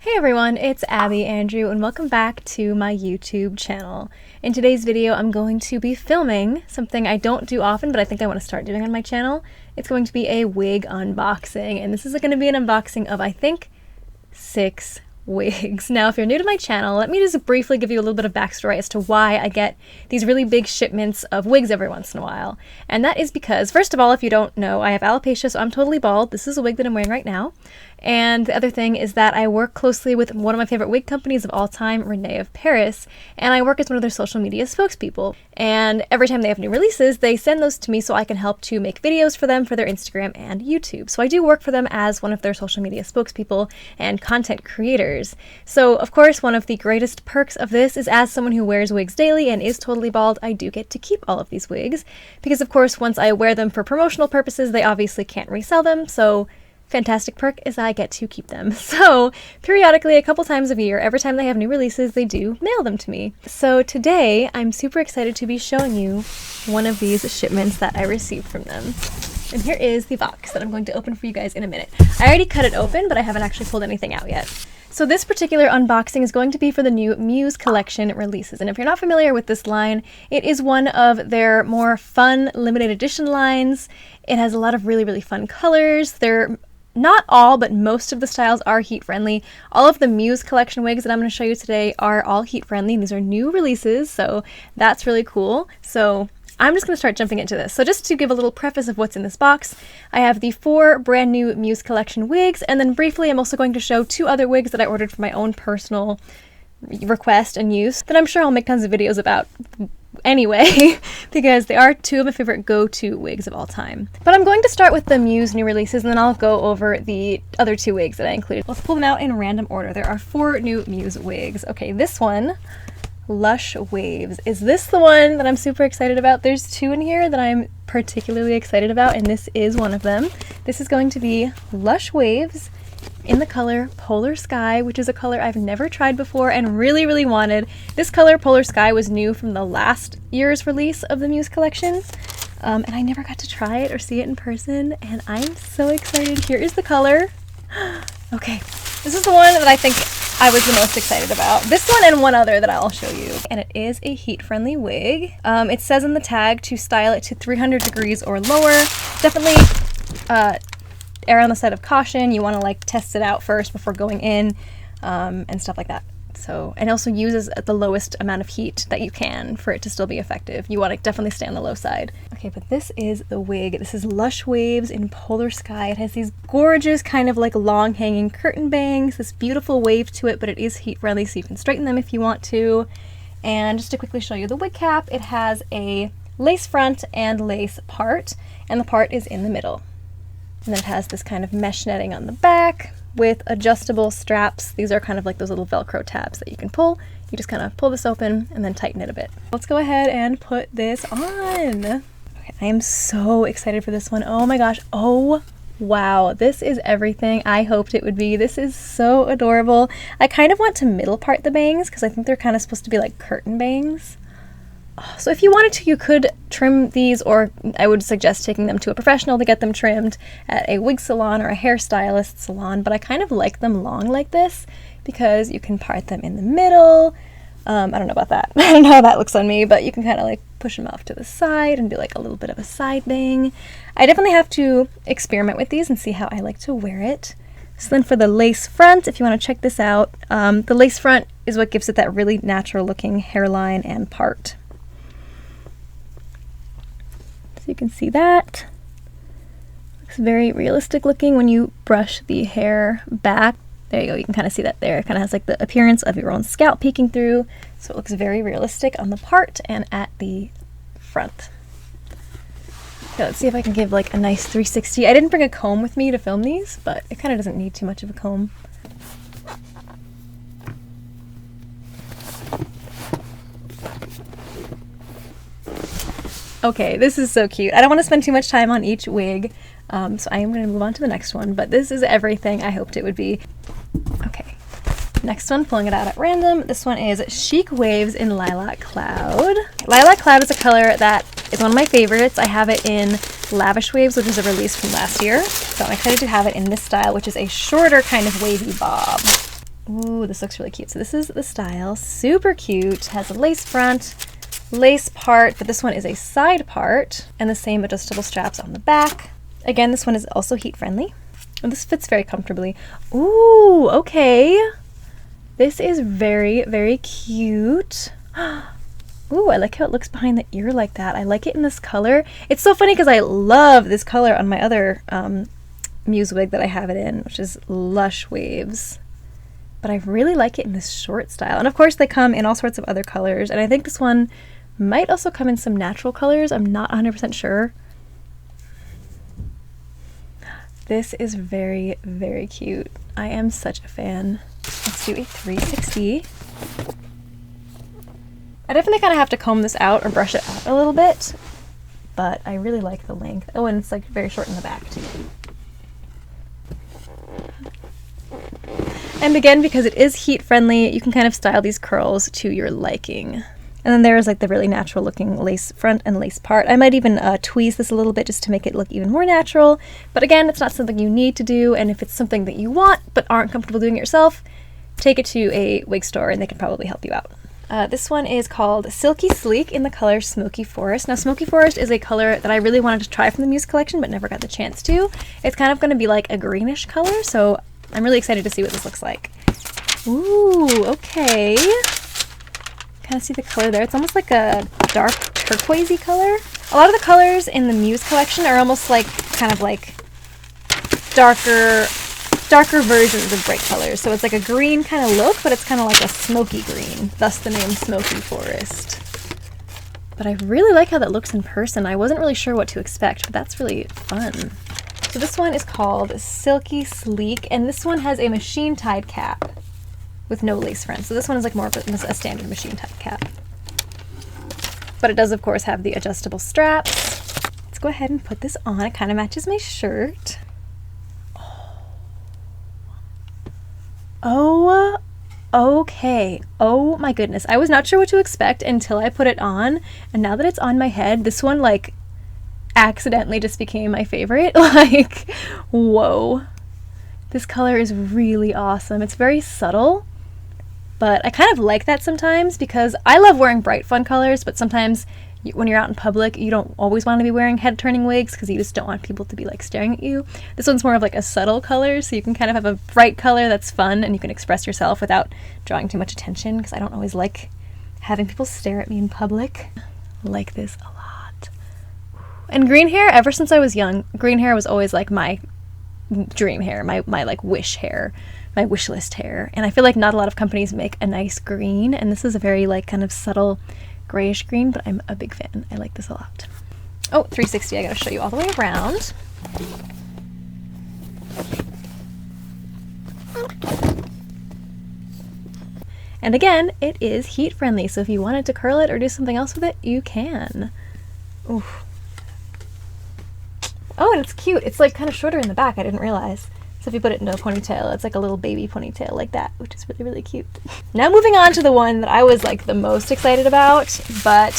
Hey everyone, it's Abby Andrew and welcome back to my YouTube channel. In today's video, I'm going to be filming something I don't do often, but I think I want to start doing on my channel. It's going to be a wig unboxing, and this is going to be an unboxing of, I think, 6 wigs. Now, if you're new to my channel, let me just briefly give you a little bit of backstory as to why I get these really big shipments of wigs every once in a while. And that is because, first of all, if you don't know, I have alopecia, so I'm totally bald. This is a wig that I'm wearing right now. And the other thing is that I work closely with one of my favorite wig companies of all time, Rene of Paris, and I work as one of their social media spokespeople. And every time they have new releases, they send those to me so I can help to make videos for them for their Instagram and YouTube. So I do work for them as one of their social media spokespeople and content creators. So, of course, one of the greatest perks of this is, as someone who wears wigs daily and is totally bald, I do get to keep all of these wigs. Because, of course, once I wear them for promotional purposes, they obviously can't resell them, so fantastic perk is I get to keep them. So periodically, a couple times a year, every time they have new releases, they do mail them to me. So today, I'm super excited to be showing you one of these shipments that I received from them. And here is the box that I'm going to open for you guys in a minute. I already cut it open, but I haven't actually pulled anything out yet. So this particular unboxing is going to be for the new Muse collection releases. And if you're not familiar with this line, it is one of their more fun limited edition lines. It has a lot of really, really fun colors. They're not all, but most of the styles are heat friendly. All of the Muse collection wigs that I'm going to show you today are all heat friendly. These are new releases, so that's really cool. So I'm just going to start jumping into this. So just to give a little preface of what's in this box, I have the 4 brand new Muse collection wigs, and then briefly I'm also going to show 2 other wigs that I ordered for my own personal request and use that I'm sure I'll make tons of videos about anyway, because they are 2 of my favorite go-to wigs of all time. But I'm going to start with the Muse new releases, and then I'll go over the other 2 wigs that I included. Let's pull them out in random order. There are 4 new Muse wigs. Okay, this one, Lush Waves. Is this the one that I'm super excited about? There's 2 in here that I'm particularly excited about, and this is one of them. This is going to be Lush Waves in the color Polar Sky, which is a color I've never tried before and really, really wanted. This color, Polar Sky, was new from the last year's release of the Muse collection, and I never got to try it or see it in person, and I'm so excited. Here is the color. Okay, this is the one that I think I was the most excited about. This one and one other that I'll show you. And it is a heat-friendly wig. It says in the tag to style it to 300 degrees or lower. Definitely err on the side of caution. You want to like test it out first before going in and stuff like that. So, and also uses the lowest amount of heat that you can for it to still be effective. You want to definitely stay on the low side. Okay, but this is the wig. This is Lush Waves in Polar Sky. It has these gorgeous kind of like long hanging curtain bangs, this beautiful wave to it, but it is heat friendly, so you can straighten them if you want to. And just to quickly show you the wig cap, it has a lace front and lace part, and the part is in the middle. And then it has this kind of mesh netting on the back with adjustable straps. These are kind of like those little Velcro tabs that you can pull. You just kind of pull this open and then tighten it a bit. Let's go ahead and put this on. Okay, I am so excited for this one. Oh my gosh. Oh, wow. This is everything I hoped it would be. This is so adorable. I kind of want to middle part the bangs because I think they're kind of supposed to be like curtain bangs. So if you wanted to, you could trim these, or I would suggest taking them to a professional to get them trimmed at a wig salon or a hairstylist salon, but I kind of like them long like this because you can part them in the middle. I don't know about that. I don't know how that looks on me, but you can kind of like push them off to the side and do like a little bit of a side bang. I definitely have to experiment with these and see how I like to wear it. So then for the lace front, if you want to check this out, the lace front is what gives it that really natural looking hairline and part. You can see that. Looks very realistic looking when you brush the hair back. There you go, you can kind of see that there. It kind of has like the appearance of your own scalp peeking through, so it looks very realistic on the part and at the front. Okay, let's see if I can give like a nice 360. I didn't bring a comb with me to film these, but it kind of doesn't need too much of a comb. Okay, this is so cute. I don't want to spend too much time on each wig, so I am going to move on to the next one, but this is everything I hoped it would be. Okay, next one, pulling it out at random. This one is Chic Waves in Lilac Cloud. Lilac Cloud is a color that is one of my favorites. I have it in Lavish Waves, which is a release from last year, so I'm excited to have it in this style, which is a shorter kind of wavy bob. Ooh, this looks really cute. So this is the style. Super cute. Has a lace front, lace part, but this one is a side part, and the same adjustable straps on the back. Again, this one is also heat friendly, and this fits very comfortably. Ooh, okay. This is very, very cute. Ooh, I like how it looks behind the ear like that. I like it in this color. It's so funny because I love this color on my other Muse wig that I have it in, which is Lush Waves. But I really like it in this short style. And of course they come in all sorts of other colors. And I think this one might also come in some natural colors. I'm not 100% sure. This is very, very cute. I am such a fan. Let's do a 360. I definitely kind of have to comb this out or brush it out a little bit. But I really like the length. Oh, and it's like very short in the back too. And again, because it is heat friendly, you can kind of style these curls to your liking. And then there's like the really natural looking lace front and lace part. I might even tweeze this a little bit just to make it look even more natural. But again, it's not something you need to do. And if it's something that you want but aren't comfortable doing it yourself, take it to a wig store and they can probably help you out. This one is called Silky Sleek in the color Smoky Forest. Now, Smoky Forest is a color that I really wanted to try from the Muse collection but never got the chance to. It's kind of going to be like a greenish color, so I'm really excited to see what this looks like. Ooh, okay. Kind of see the color there. It's almost like a dark turquoisey color. A lot of the colors in the Muse collection are almost like kind of like darker versions of bright colors. So it's like a green kind of look, but it's kind of like a smoky green, thus the name Smoky Forest. But I really like how that looks in person. I wasn't really sure what to expect, but that's really fun. So this one is called Silky Sleek, and this one has a machine-tied cap with no lace front. So this one is like more of a standard machine-tied cap. But it does, of course, have the adjustable straps. Let's go ahead and put this on. It kind of matches my shirt. Oh, okay. Oh my goodness. I was not sure what to expect until I put it on, and now that it's on my head, this one, like, accidentally just became my favorite. Like, whoa. This color is really awesome. It's very subtle, but I kind of like that sometimes because I love wearing bright, fun colors, but sometimes when you're out in public, you don't always want to be wearing head-turning wigs because you just don't want people to be like staring at you. This one's more of like a subtle color, so you can kind of have a bright color that's fun and you can express yourself without drawing too much attention, because I don't always like having people stare at me in public. I like this a lot. And green hair, ever since I was young, green hair was always like my dream hair, my like wish hair, my wish list hair. And I feel like not a lot of companies make a nice green, and this is a very like kind of subtle grayish green, but I'm a big fan. I like this a lot. Oh, 360, I gotta show you all the way around. And again, it is heat friendly, so if you wanted to curl it or do something else with it, you can. Oof. Oh, and it's cute. It's like kind of shorter in the back. I didn't realize. So if you put it into a ponytail, it's like a little baby ponytail like that, which is really, really cute. Now moving on to the one that I was like the most excited about, but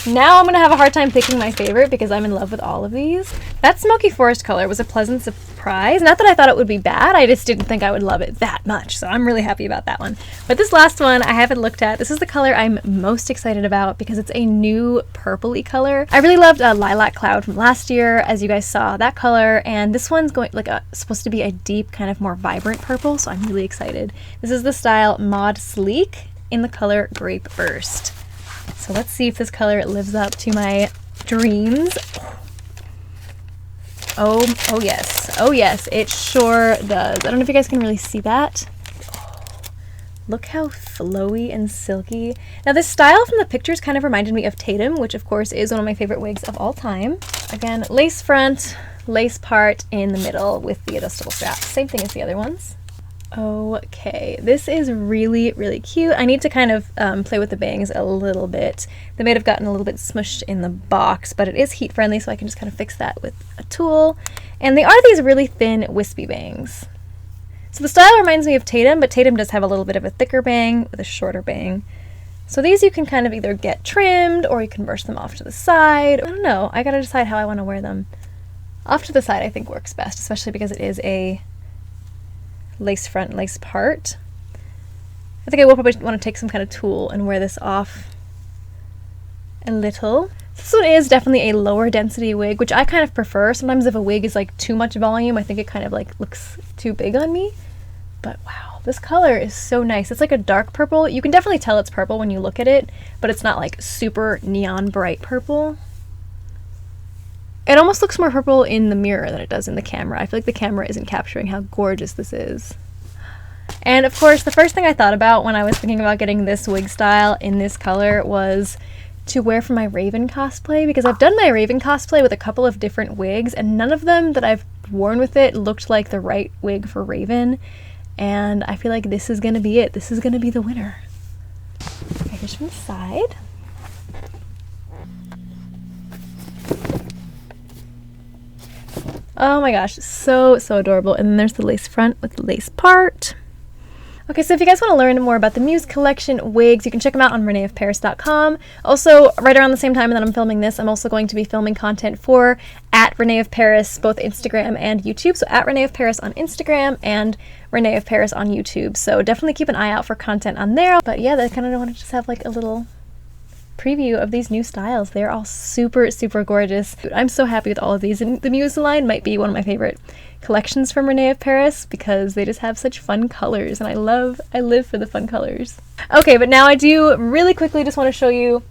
now I'm going to have a hard time picking my favorite because I'm in love with all of these. That Smoky Forest color was a pleasant surprise. Not that I thought it would be bad, I just didn't think I would love it that much, so I'm really happy about that one. But this last one I haven't looked at. This is the color I'm most excited about because it's a new purpley color. I really loved Lilac Cloud from last year, as you guys saw that color, and this one's going like supposed to be a deep, kind of more vibrant purple, so I'm really excited. This is the style Mod Sleek in the color Grape Burst. So let's see if this color lives up to my dreams. Oh yes. Oh yes, it sure does. I don't know if you guys can really see that. Oh, look how flowy and silky. Now this style from the pictures kind of reminded me of Tatum, which of course is one of my favorite wigs of all time. Again, lace front, lace part in the middle with the adjustable straps. Same thing as the other ones. Okay, this is really, really cute. I need to kind of play with the bangs a little bit. They may have gotten a little bit smushed in the box, but it is heat friendly, so I can just kind of fix that with a tool. And they are these really thin, wispy bangs. So the style reminds me of Tatum, but Tatum does have a little bit of a thicker bang with a shorter bang. So these you can kind of either get trimmed or you can brush them off to the side. I don't know, I gotta decide how I want to wear them. Off to the side I think works best, especially because it is a lace front, lace part. I think I will probably want to take some kind of tool and wear this off a little. This one is definitely a lower density wig, which I kind of prefer. Sometimes if a wig is like too much volume, I think it kind of like looks too big on me. But wow, this color is so nice. It's like a dark purple. You can definitely tell it's purple when you look at it, but it's not like super neon bright purple. It almost looks more purple in the mirror than it does in the camera. I feel like the camera isn't capturing how gorgeous this is. And of course, the first thing I thought about when I was thinking about getting this wig style in this color was to wear for my Raven cosplay, because I've done my Raven cosplay with a couple of different wigs and none of them that I've worn with it looked like the right wig for Raven. And I feel like this is gonna be it. This is gonna be the winner. Okay, here's from the side. Oh my gosh, so adorable. And then there's the lace front with the lace part. Okay, so if you guys want to learn more about the Muse collection wigs, you can check them out on reneofparis.com. Also, right around the same time that I'm filming this, I'm also going to be filming content for @ReneOfParis, both Instagram and YouTube. So @ReneOfParis on Instagram and Rene of Paris on YouTube. So definitely keep an eye out for content on there. But yeah, I kind of want to just have like a little preview of these new styles. They're all super gorgeous. I'm so happy with all of these, and the Muse line might be one of my favorite collections from Rene of Paris because they just have such fun colors, and I live for the fun colors. Okay, but now I do really quickly just want to show you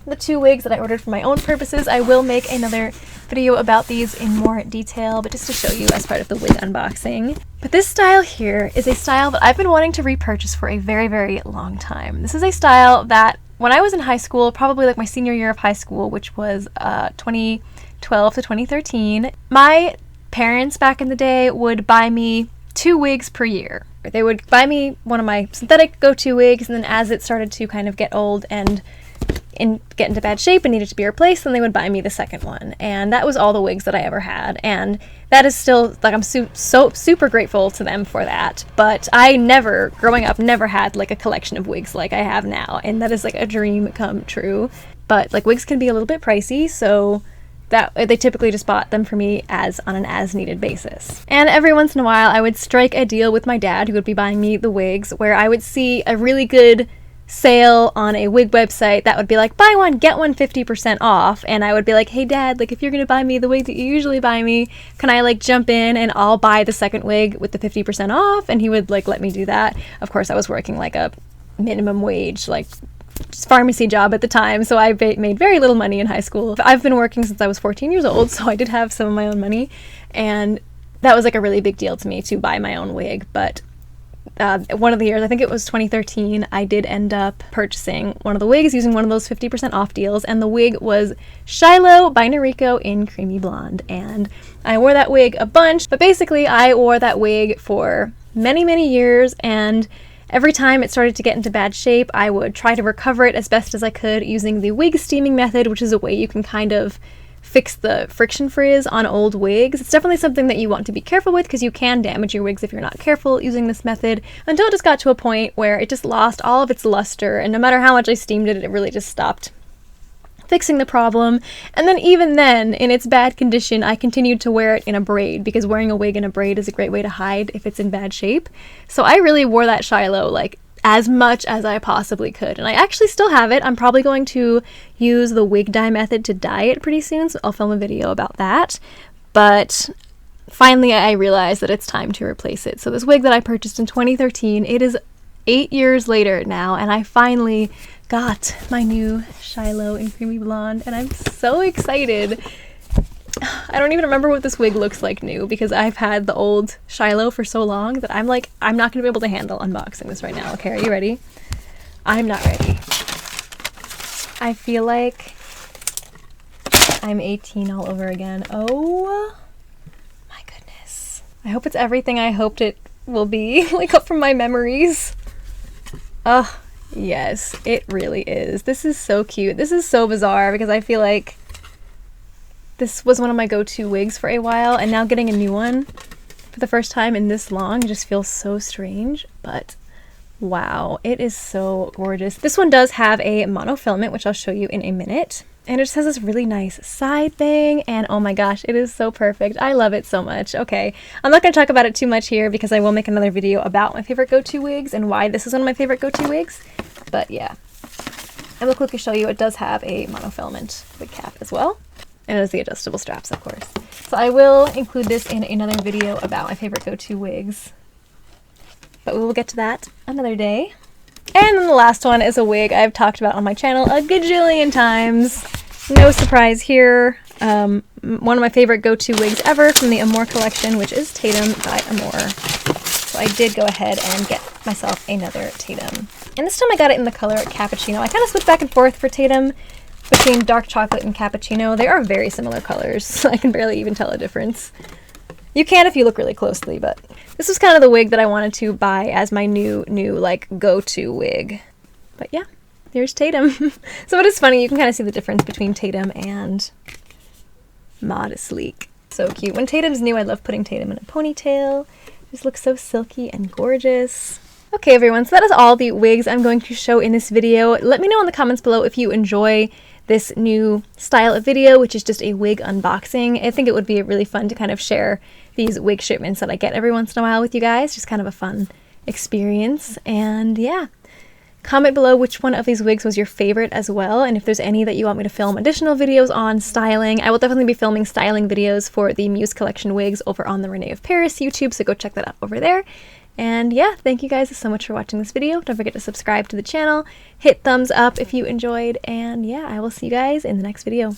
the two wigs that I ordered for my own purposes. I will make another video about these in more detail, but just to show you as part of the wig unboxing. But this style here is a style that I've been wanting to repurchase for a very long time. This is a style that when I was in high school, probably like my senior year of high school, which was 2012 to 2013, my parents back in the day would buy me 2 wigs per year. They would buy me one of my synthetic go-to wigs, and then as it started to kind of get old and get into bad shape and needed to be replaced, then they would buy me the second one. And that was all the wigs that I ever had, and that is still, like, I'm so super grateful to them for that. But I never, growing up, never had like a collection of wigs like I have now, and that is like a dream come true. But like, wigs can be a little bit pricey, so that they typically just bought them for me on an as-needed basis. And every once in a while, I would strike a deal with my dad, who would be buying me the wigs, where I would see a really good sale on a wig website that would be like, buy one, get one 50% off. And I would be like, hey dad, like, if you're gonna buy me the wig that you usually buy me, can I like jump in and I'll buy the second wig with the 50% off? And he would like let me do that. Of course, I was working like a minimum wage, like pharmacy job at the time, so I made very little money in high school. I've been working since I was 14 years old, so I did have some of my own money, and that was like a really big deal to me to buy my own wig. But one of the years, I think it was 2013, I did end up purchasing one of the wigs using one of those 50% off deals, and the wig was Shilo by Noriko in Creamy Blonde. And I wore that wig a bunch, but basically I wore that wig for many years, and every time it started to get into bad shape, I would try to recover it as best as I could using the wig steaming method, which is a way you can kind of fix the friction frizz on old wigs. It's definitely something that you want to be careful with because you can damage your wigs if you're not careful using this method, until it just got to a point where it just lost all of its luster, and no matter how much I steamed it, it really just stopped fixing the problem. And then even then, in its bad condition, I continued to wear it in a braid, because wearing a wig in a braid is a great way to hide if it's in bad shape. So I really wore that Shilo like as much as I possibly could, and I actually still have it. I'm probably going to use the wig dye method to dye it pretty soon, so I'll film a video about that. But finally I realized that it's time to replace it. So this wig that I purchased in 2013, it is 8 years later now, and I finally got my new Shilo in Creamy Blonde, and I'm so excited. I don't even remember what this wig looks like new, because I've had the old Shilo for so long that I'm like, I'm not going to be able to handle unboxing this right now. Okay, are you ready? I'm not ready. I feel like I'm 18 all over again. Oh my goodness. I hope it's everything I hoped it will be, like up from my memories. Oh, yes, it really is. This is so cute. This is so bizarre, because I feel like this was one of my go-to wigs for a while, and now getting a new one for the first time in this long just feels so strange. But wow, it is so gorgeous. This one does have a monofilament, which I'll show you in a minute. And it just has this really nice side bang, and oh my gosh, it is so perfect. I love it so much. Okay, I'm not going to talk about it too much here because I will make another video about my favorite go-to wigs and why this is one of my favorite go-to wigs. But yeah, I will quickly show you it does have a monofilament wig cap as well. And it has the adjustable straps, of course. So I will include this in another video about my favorite go-to wigs. But we will get to that another day. And then the last one is a wig I've talked about on my channel a gajillion times. No surprise here. One of my favorite go-to wigs ever from the Amore collection, which is Tatum by Amore. So I did go ahead and get myself another Tatum. And this time I got it in the color Cappuccino. I kind of switched back and forth for Tatum between dark chocolate and cappuccino. They are very similar colors. I can barely even tell a difference. You can if you look really closely, but this was kind of the wig that I wanted to buy as my new like go-to wig. But yeah, there's Tatum. So it is funny, you can kind of see the difference between Tatum and Chic Sleek. So cute. When Tatum's new, I love putting Tatum in a ponytail. It just looks so silky and gorgeous. Okay everyone, so that is all the wigs I'm going to show in this video. Let me know in the comments below if you enjoy this new style of video, which is just a wig unboxing. I think it would be really fun to kind of share these wig shipments that I get every once in a while with you guys. Just kind of a fun experience. And yeah, comment below which one of these wigs was your favorite as well, and if there's any that you want me to film additional videos on styling. I will definitely be filming styling videos for the Muse collection wigs over on the Rene of Paris YouTube, so go check that out over there. And yeah, thank you guys so much for watching this video. Don't forget to subscribe to the channel, hit thumbs up if you enjoyed, and yeah, I will see you guys in the next video.